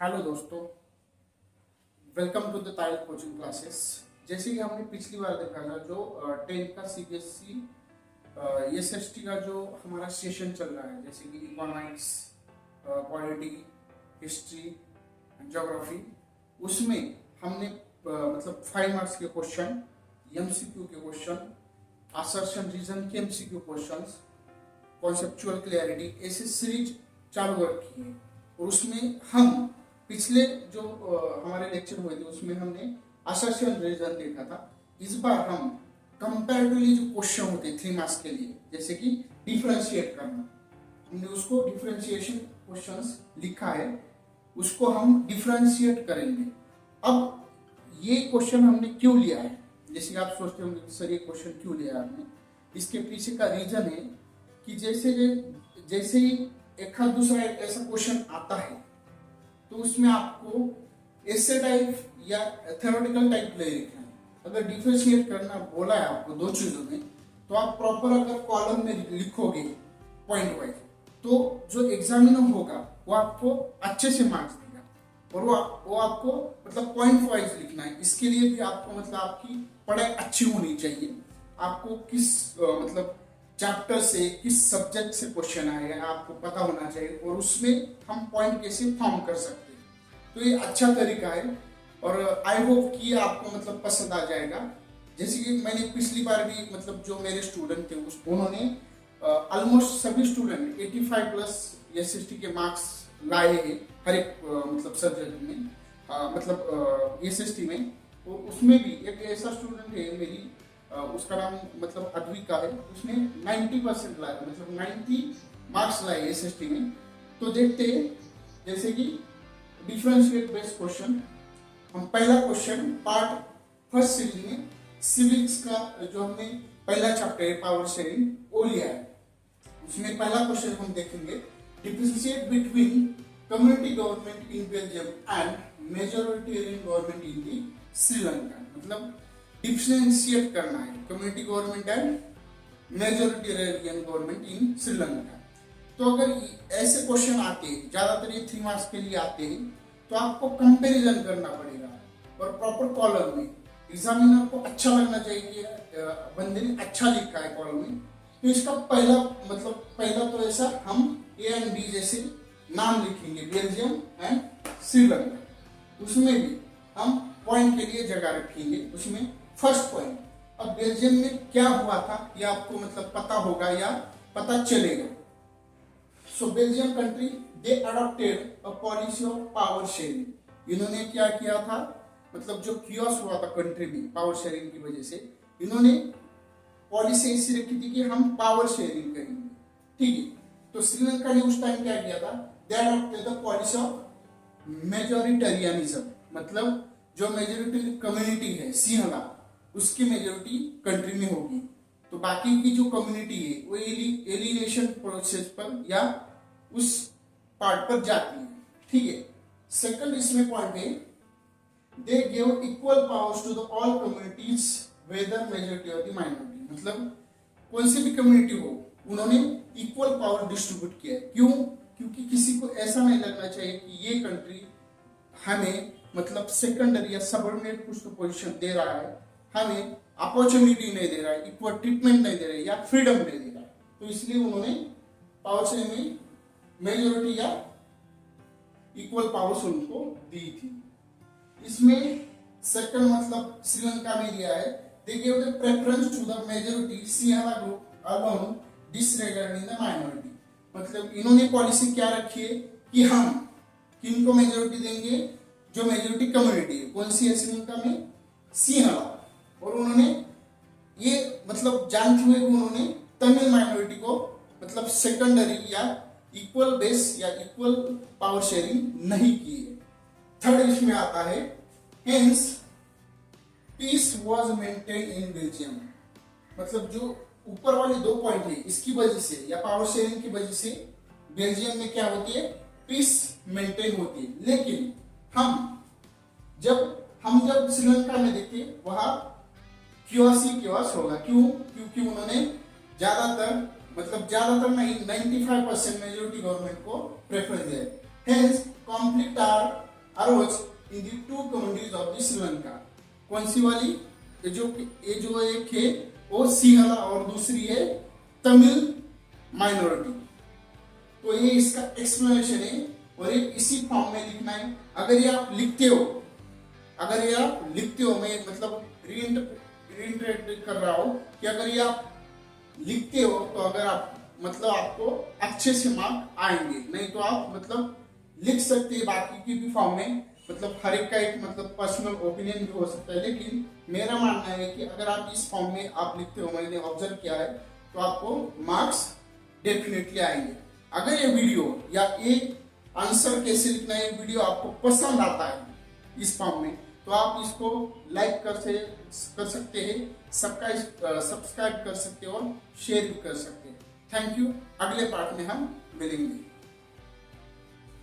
Hello दोस्तों, welcome to the ताइल coaching classes. जैसे कि हमने पिछली बार देखा था, जो 10th का सीबीएसई एसएसटी का जो हमारा सेशन चल रहा है, जैसे कि इकोनॉमिक्स, पॉलिटी, हिस्ट्री, ज्योग्राफी, उसमें हमने मतलब 5 मार्क्स के क्वेश्चन, एमसीक्यू के क्वेश्चन, असर्शन रीजन के एमसीक्यू क्वेश्चंस, कॉन्सेप्चुअल क्लैरिटी, ऐसे सीरीज चालू रखी है। और उसमें हम पिछले जो हमारे लेक्चर हुए थे उसमें हमने असर्शन रीजन देखा था। इस बार हम कंपैरेटिवली जो क्वेश्चन होते 3 मार्क्स के लिए, जैसे कि डिफरेंशिएट करना, हमने उसको डिफरेंशिएशन क्वेश्चंस लिखा है, उसको हम डिफरेंशिएट करेंगे। अब ये क्वेश्चन हमने क्यों लिया है, जैसे कि आप सोचते होंगे सर ये क्वेश्चन क्यों लिया आपने, इसके पीछे का रीजन है कि जैसे ही एक दूसरा ऐसा क्वेश्चन आता है तो उसमें आपको ऐसे टाइप या थ्योरेटिकल टाइप ले लिखना है। अगर डिफरेंशिएट करना बोला है आपको दो चीजों में, तो आप प्रॉपर अगर कॉलम में लिखोगे पॉइंट वाइज, तो जो एग्जामिनर होगा वो आपको अच्छे से मार्क्स देगा। और वो आपको मतलब पॉइंट वाइज लिखना है। इसके लिए भी आपको मतलब आपकी पढ़ाई अच्छी होनी चाहिए। आपको किस मतलब चैप्टर से, किस सब्जेक्ट से क्वेश्चन आएगा आपको पता होना चाहिए, और उसमें हम पॉइंट कैसे फॉर्म कर सकते हैं। तो ये अच्छा तरीका है और आई होप कि आपको मतलब पसंद आ जाएगा। जैसे कि मैंने पिछली बार भी मतलब जो मेरे स्टूडेंट थे उन्होंने ऑलमोस्ट सभी स्टूडेंट 85 प्लस एसएसटी के मार्क्स लाए हैं हर एक मतलब सब्जेक्ट में, मतलब एसएसटी में। तो उसमें भी एक ऐसा स्टूडेंट है मेरी, उसका नाम मतलब अद्विका है, उसने 90% लाया, मतलब 90 मार्क्स लाए एसएसटी में। तो देखते हैं, जैसे कि डिफरेंशिएट बेस्ड क्वेश्चन, हम पहला क्वेश्चन पार्ट फर्स्ट सीरीज में सिविक्स का जो हमने पहला चैप्टर है पावर शेयरिंग वो लिया है। उसमें पहला क्वेश्चन हम देखेंगे, differentiate between community government in Belgium and majoritarian government in the Sri Lanka. मतलब डिफरेंशिएट करना है community government and majoritarian government in Sri Lanka. तो अगर ऐसे क्वेश्चन आते हैं, ज्यादातर ये 3 मार्क्स के लिए आते हैं, तो आपको कंपैरिजन करना पड़ेगा और प्रॉपर कॉलम में एग्जामिनर को अच्छा लगना चाहिए कि बंदे ने अच्छा लिखा है कॉलम में। तो इसका पहला तो ऐसा हम ए एंड बी जैसे नाम लिखेंगे, बेल्जियम एंड श्रीलंका। उसमें भी हम पॉइंट के लिए जगह रखेंगे। उसमें फर्स्ट पॉइंट, अब बेल्जियम में क्या हुआ था ये आपको मतलब पता होगा या पता चलेगा। So Belgium country they adopted a policy of power sharing. इन्होंने क्या किया था, मतलब जो कियोस हुआ था कंट्री में पावर शेयरिंग की वजह से, इन्होंने पॉलिसी ऐसी रखी थी कि हम पावर शेयरिंग करेंगे, ठीक है। तो श्रीलंका ने उस टाइम क्या किया था, they adopted the policy of majoritarianism, मतलब जो मेजोरिटी कम्युनिटी है सिंहला, उसकी मेजोरिटी कंट्री में होगी, तो बाकी की जो कम्युनिटी है वो एलिनेशन प्रोसेस पर या उस पार्ट पर जाती है, ठीक है। सेकंड इसमें पॉइंट है, they give equal powers to the all communities whether majority और द माइनॉरिटी। मतलब कौन सी भी कम्युनिटी हो उन्होंने इक्वल पावर डिस्ट्रीब्यूट किया है। क्यों? क्योंकि किसी को ऐसा नहीं लगना चाहिए कि ये कंट्री हमें मतलब सेकेंडरी या सबऑर्डिनेट कुछ तो पोजीशन दे रहा है, हमें अपॉर्चुनिटी नहीं दे रहा है, इक्वल ट्रीटमेंट नहीं दे रहा है या फ्रीडम नहीं दे रहा है। तो इसलिए उन्होंने पावर शेयरिंग में मेजोरिटी या इक्वल पावर्स उनको दी थी। इसमें सेकंड मतलब श्रीलंका में दिया है, they give the preference to the majority Sinhala group alone disregarding the minority. मतलब इन्होंने पॉलिसी क्या रखी है कि हम किनको मेजोरिटी देंगे, जो मेजोरिटी कम्युनिटी है। कौन सी है श्रीलंका में? सिंहला। और उन्होंने ये मतलब जानते हुए भी उन्होंने तमिल माइनॉरिटी को मतलब सेकेंडरी या इक्वल बेस या इक्वल पावर शेयरिंग नहीं की है। थर्ड इसमें आता है, hence piece was maintain in Belgium. मतलब जो ऊपर वाले 2 पॉइंट है इसकी वजह से या पावर शेयरिंग की वजह से बेल्जियम में क्या होती है, पीस मेंटेन होती है। लेकिन हम जब श्रीलंका में देखे वहां क्योस होगा। क्यों? क्योंकि उन्होंने ज्यादातर नहीं 95% मेजोरिटी गवर्नमेंट को प्रेफरेंस दिया है। Hence conflict are arose in the two communities of the Sri Lanka. कौन सी वाली? ये जो एक है वो सिंहला और दूसरी है तमिल माइनॉरिटी। तो ये इसका एक्सप्लेनेशन है और ये इसी फॉर्म में लिखना है। अगर ये आप लिखते हो, मैं मतलब रीइंटरेट कर रहा हूँ कि अगर ये आप लिखते हो तो अगर आप मतलब आपको अच्छे से मार्क आएंगे, नहीं तो आप मतलब लिख सकते हैं बाकी की भी फॉर्म में। मतलब हर एक का एक मतलब पर्सनल ओपिनियन भी हो सकता है, लेकिन मेरा मानना है कि अगर आप इस फॉर्म में आप लिखते हो, मैंने ऑब्जर्व किया है, तो आपको मार्क्स डेफिनेटली आएंगे। अगर ये वीडियो या ये आंसर कैसे लिखना है वीडियो आपको पसंद आता है इस फॉर्म में, तो आप इसको लाइक कर सकते हैं, सब्सक्राइब कर सकते हो और शेयर भी कर सकते हैं। Thank you. अगले पार्ट में हम मिलेंगे।